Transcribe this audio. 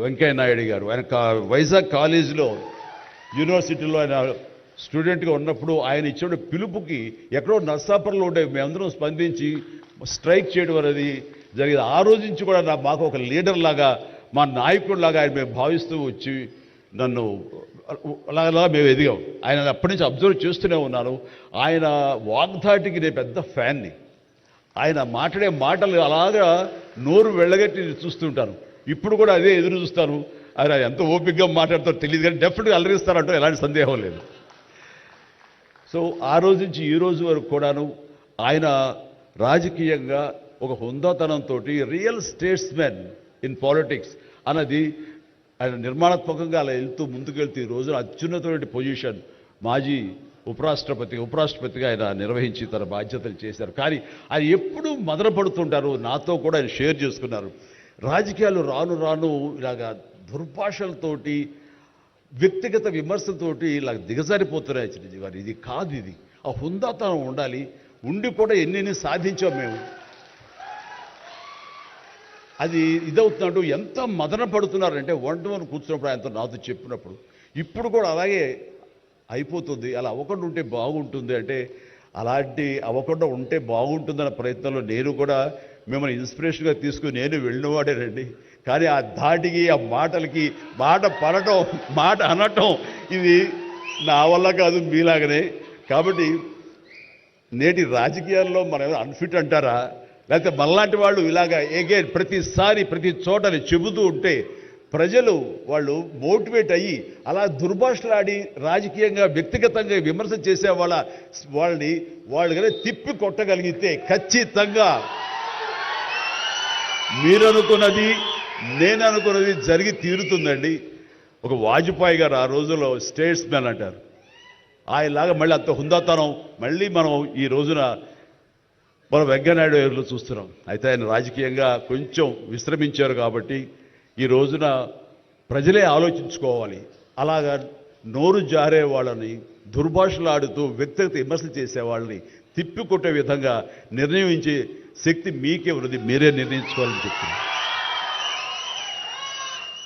వెంకయ్య నాయుడు గారు. ఆయన వైజాగ్ కాలేజీలో యూనివర్సిటీలో ఆయన స్టూడెంట్గా ఉన్నప్పుడు ఆయన ఇచ్చిన పిలుపుకి ఎక్కడో నర్సాపురంలో ఉండే మేమందరం స్పందించి స్ట్రైక్ చేయడం అనేది జరిగింది. ఆ రోజు నుంచి కూడా మాకు ఒక లీడర్ లాగా, మా నాయకుడిలాగా ఆయన మేము భావిస్తూ వచ్చి నన్ను అలాగా మేము ఎదిగాం. ఆయన అప్పటి నుంచి అబ్జర్వ్ చేస్తూనే ఉన్నాను. ఆయన వాగ్ధాటికి నేను పెద్ద ఫ్యాన్ని. ఆయన మాట్లాడే మాటలు అలాగా నోరు వెళ్ళగట్టి చూస్తుంటాను. ఇప్పుడు కూడా అదే ఎదురు చూస్తాను. ఆయన ఎంత ఓపికగా మాట్లాడతారో తెలియదు, కానీ డెఫినెట్గా అలరిస్తారంటూ ఎలాంటి సందేహం లేదు. సో ఆ రోజు నుంచి ఈ రోజు వరకు కూడాను ఆయన రాజకీయంగా ఒక హుందాతనంతో రియల్ స్టేట్స్మెన్ ఇన్ పాలిటిక్స్ అన్నది ఆయన నిర్మాణాత్మకంగా అలా ముందుకెళ్తూ ఈ రోజున అత్యున్నతమైన పొజిషన్ మాజీ ఉపరాష్ట్రపతిగా ఆయన నిర్వహించి తన బాధ్యతలు చేశారు. కానీ ఆయన ఎప్పుడూ మదనపడుతుంటారు. నాతో కూడా ఆయన షేర్ చేసుకున్నారు. రాజకీయాలు రాను రాను ఇలాగా దుర్భాషలతోటి, వ్యక్తిగత విమర్శలతోటి ఇలా దిగజారిపోతున్నాయి చిరంజీవి గారు. ఇది కాదు, ఇది ఆ హుందాతనం ఉండాలి. ఉండి కూడా ఎన్ని సాధించాం మేము. అది ఇదవుతున్నట్టు ఎంత మదన పడుతున్నారంటే వన్ కూర్చున్నప్పుడు ఆయనతో నాతో చెప్పినప్పుడు ఇప్పుడు కూడా అలాగే అయిపోతుంది. అలా అవ్వకుండా ఉంటే బాగుంటుంది అంటే, అలాంటి అవ్వకుండా ఉంటే బాగుంటుందన్న ప్రయత్నంలో నేను కూడా మిమ్మల్ని ఇన్స్పిరేషన్గా తీసుకుని నేను వెళ్ళినవాడేనండి. కానీ ఆ ధాటికి, ఆ మాటలకి, మాట పడటం, మాట అనటం ఇది నా వల్ల కాదు, మీలాగనే. కాబట్టి నేటి రాజకీయాల్లో మనం అన్ఫిట్ అంటారా, లేకపోతే మనలాంటి వాళ్ళు ఇలాగా ఎగైన్ ప్రతిసారి ప్రతి చోటని చెబుతూ ఉంటే ప్రజలు వాళ్ళు మోటివేట్ అయ్యి అలా దుర్భాషలాడి రాజకీయంగా వ్యక్తిగతంగా విమర్శ చేసే వాళ్ళని కానీ తిప్పి కొట్టగలిగితే ఖచ్చితంగా మీరనుకున్నది నేను అనుకున్నది జరిగి తీరుతుందండి. ఒక వాజ్పేయి గారు ఆ రోజుల్లో స్టేట్స్ మ్యాన్ అంటారు. ఆయనలాగా మళ్ళీ అంత హుందాతనం మళ్ళీ మనం ఈ రోజున మనం వెంకయ్యనాయుడు గారిలో చూస్తున్నాం. అయితే ఆయన రాజకీయంగా కొంచెం విశ్రమించారు కాబట్టి ఈ రోజున ప్రజలే ఆలోచించుకోవాలి. అలాగా నోరు జారే వాళ్ళని, దుర్భాషలాడుతూ వ్యక్తిగత విమర్శలు చేసే వాళ్ళని తిప్పికొట్టే విధంగా నిర్ణయించే శక్తి మీకే ఉన్నది. మీరే నిర్ణయించుకోవాలని చెప్తున్నాను.